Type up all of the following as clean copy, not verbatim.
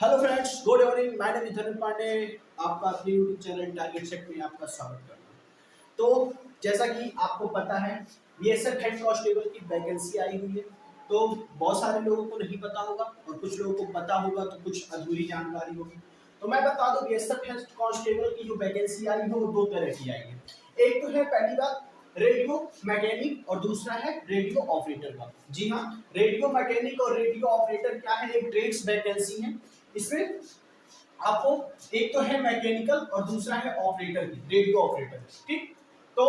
Hello friends, good evening. My name is Dhanan Pandey. आपका अपने YouTube channel target set में आपका स्वागत करता हूं। तो जैसा कि आपको पता है, बीएसएफ हेड कांस्टेबल की वैकेंसी आई हुई है। तो बहुत सारे लोगों को नहीं पता होगा और कुछ लोगों को पता होगा तो कुछ अधूरी जानकारी होगी। तो मैं बता दूं, बीएसएफ हेड कांस्टेबल की जो वैकेंसी आई है वो दो तरह की आई है। एक तो है पहली बात रेडियो मैकेनिक और दूसरा है रेडियो ऑपरेटर का। जी हाँ, रेडियो मैकेनिक और रेडियो ऑपरेटर क्या है, एक ट्रेड्स वैकेंसी है। इसमें आपको एक तो है मैकेनिकल और दूसरा है ऑपरेटर की, रेडियो ऑपरेटर। ठीक, तो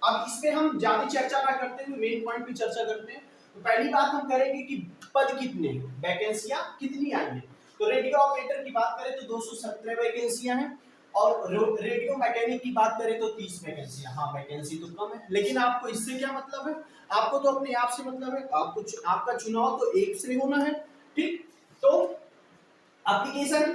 अब इस पे हम ज्यादा चर्चा ना करते हुए मेन पॉइंट पे चर्चा करते हैं। तो पहली बात हम करेंगे कि पद कितने हैं, वैकेंसियां कितनी आई है। तो रेडियो ऑपरेटर की बात करें तो 217 वैकेंसियां हैं और रेडियो मैकेनिक की बात करें तो 30 वैकेंसियां। हाँ, वैकेंसी तो कम है, लेकिन आपको इससे क्या मतलब है? आपको तो अपने आप से मतलब है। आपका चुनाव तो एक से होना है। ठीक, तो एप्लीकेशन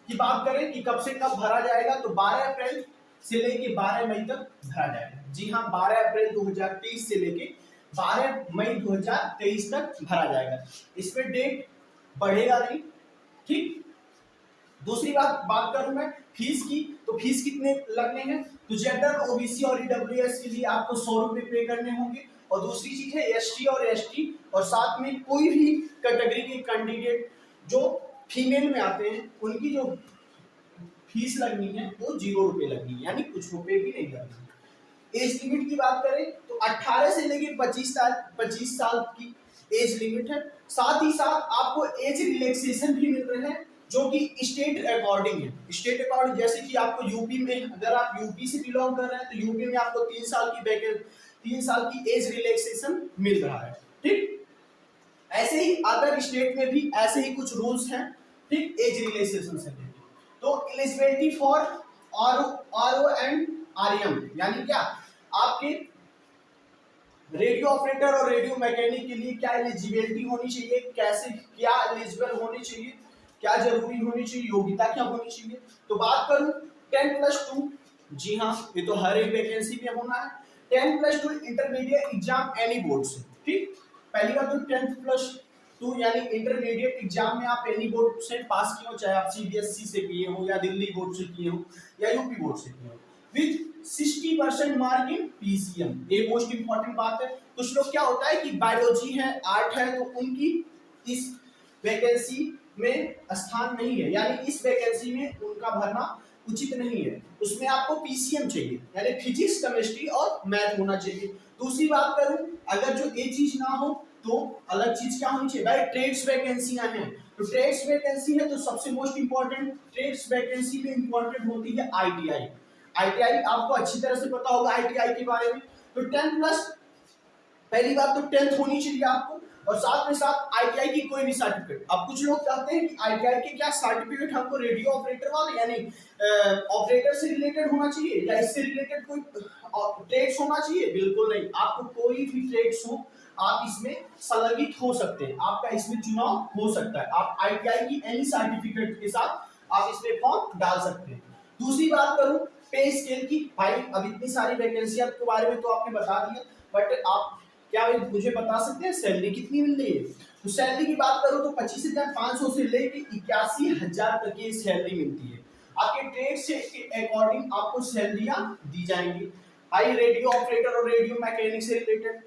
की बात करें कि कब से कब भरा जाएगा, तो 12 अप्रैल से लेके 12 मई तक भरा जाएगा। जी हाँ, 12 अप्रैल 2023 से लेके 12 मई 2023 तक भरा जाएगा। इसमें डेट बढ़ेगा नहीं। ठीक, दूसरी बात करूं मैं फीस की, तो फीस कितने लगने हैं? तो जनरल, ओबीसी और ईडब्ल्यूएस के लिए आपको 100 रुपए पे करने होंगे। और दूसरी चीज है एसटी और एसटी और साथ में कोई भी कैटेगरी के कैंडिडेट जो फीमेल में आते हैं उनकी जो फीस लगनी है वो 0 रुपए लगनी है, यानी कुछ रुपए भी नहीं लगनी। एज लिमिट की बात करें तो 18 से लेकर 25 साल की एज लिमिट है। साथ ही साथ आपको एज रिलैक्सेशन भी मिल रहे हैं जो कि स्टेट अकॉर्डिंग है। स्टेट अकॉर्डिंग जैसे कि आपको यूपी में, अगर आप यूपी से बिलोंग कर रहे हैं तो यूपी में आपको 3 साल की एज रिलैक्सेशन मिल रहा है। ठीक, ऐसे ही अदर स्टेट में भी ऐसे ही कुछ रूल्स हैं। ठीक, एज रिलैक्सेशन से रिलेटेड। तो eligibility for RO and RM, यानी क्या आपके रेडियो ऑपरेटर और रेडियो मैकेनिक के लिए क्या एलिजिबिलिटी होनी चाहिए, कैसे क्या एलिजिबल होनी चाहिए, क्या जरूरी होनी चाहिए, योग्यता क्या होनी चाहिए। तो बात करूं 10+2, जी हाँ, ये तो हर एक वैकेंसी में होना है। 10+2 इंटरमीडिएट एग्जाम एनी बोर्ड से। ठीक, पहली बात तो 10+2 यानी इंटरमीडिएट एग्जाम में आप एनी बोर्ड से पास किए हो, चाहे आप सीबीएसई से किए हो या दिल्ली बोर्ड से किए हो या यूपी बोर्ड से किए हो, विद 60% मार्क इन पीसीएम। ये मोस्ट इंपॉर्टेंट बात है। कुछ लोग क्या होता है कि बायोलॉजी है, आर्ट है, तो उनकी इस वैकेंसी में स्थान नहीं है, यानी इस वैकेंसी में उनका भरना उचित नहीं है। उसमें आपको पीसीएम चाहिए, यानी फिजिक्स, केमिस्ट्री और मैथ होना चाहिए। दूसरी बात करूं, अगर जो ये चीज ना हो तो अलग चीज क्या होनी चाहिए? भाई ट्रेड्स वैकेंसियां हैं, तो ट्रेड्स वैकेंसी है तो सबसे मोस्ट इंपॉर्टेंट ट्रेड्स वैकेंसी में इंपॉर्टेंट होती है आईटीआई। आईटीआई आपको अच्छी तरह से पता होगा आईटीआई के बारे में। तो 10+, पहली बात तो 10th होनी चाहिए आपको, और साथ में साथ आईटीआई की कोई भी सर्टिफिकेट। अब कुछ लोग चाहते हैं कि आईटीआई के क्या सर्टिफिकेट हमको रेडियो ऑपरेटर वाले यानी ऑपरेटर से रिलेटेड होना चाहिए या इससे रिलेटेड कोई ट्रेड्स होना चाहिए। बिल्कुल नहीं, आपको कोई भी ट्रेड्स हो आप इसमें संलग्नित हो सकते हैं, आपका इसमें चुनाव हो सकता है। आप आईटीआई की एनी सर्टिफिकेट के साथ आप इसमें फॉर्म डाल सकते हैं। दूसरी बात करूं पे स्केल की, भाई अब इतनी सारी वैकेंसी के बारे में तो आपने बता दिया, बट आप क्या मुझे बता सकते हैं सैलरी कितनी मिल रही है? तो सैलरी की बात करूं तो 25,500 से लेकर 81,000 तक की सैलरी मिलती है। आपके ट्रेड से अकॉर्डिंग आपको सैलरियां दी जाएंगी। भाई रेडियो ऑपरेटर और रेडियो मैकेनिक से रिलेटेड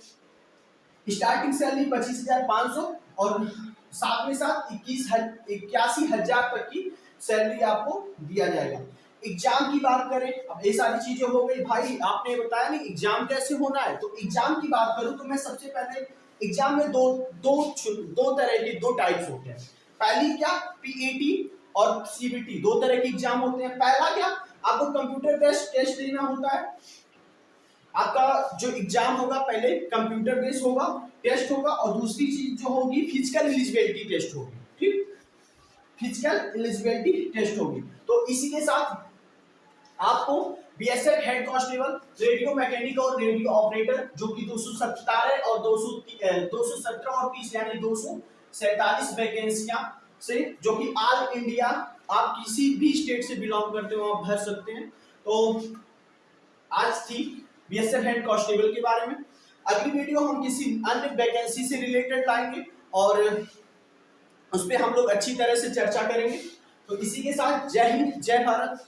स्टार्टिंग सैलरी 25,500 और साथ में साथ 81,000 तक की सैलरी आपको दिया जाएगा। एग्जाम की बात करें, अब ये सारी चीजें हो गई। भाई आपने बताया नहीं एग्जाम कैसे होना है, तो एग्जाम की बात करूं तो मैं सबसे पहले एग्जाम में दो तरह के दो टाइप्स होते हैं। पहली क्या, पीईटी और सीबीटी, दो तरह के एग्जाम होते हैं। पहला क्या, आपको कंप्यूटर बेस्ड टेस्ट देना होता है। आपका जो एग्जाम होगा पहले कंप्यूटर बेस्ड होगा, टेस्ट होगा, और दूसरी चीज जो होगी फिजिकल एलिजिबिलिटी टेस्ट होगी। ठीक, फिजिकल एलिजिबिलिटी टेस्ट होगी। तो इसी के साथ आपको BSF head constable, radio mechanic और रेडियो ऑपरेटर जो कि 217 और 217 और 30 यानी 247 वैकेंसियां से, जो कि ऑल इंडिया आप किसी भी स्टेट से बिलोंग करते हो आप भर सकते हैं। तो आज थी बीएसएफ हेड कांस्टेबल के बारे में। अगली वीडियो हम किसी अन्य वैकेंसी से रिलेटेड लाएंगे और उस पर हम लोग अच्छी तरह से चर्चा करेंगे। तो इसी के साथ जय हिंद, जय भारत।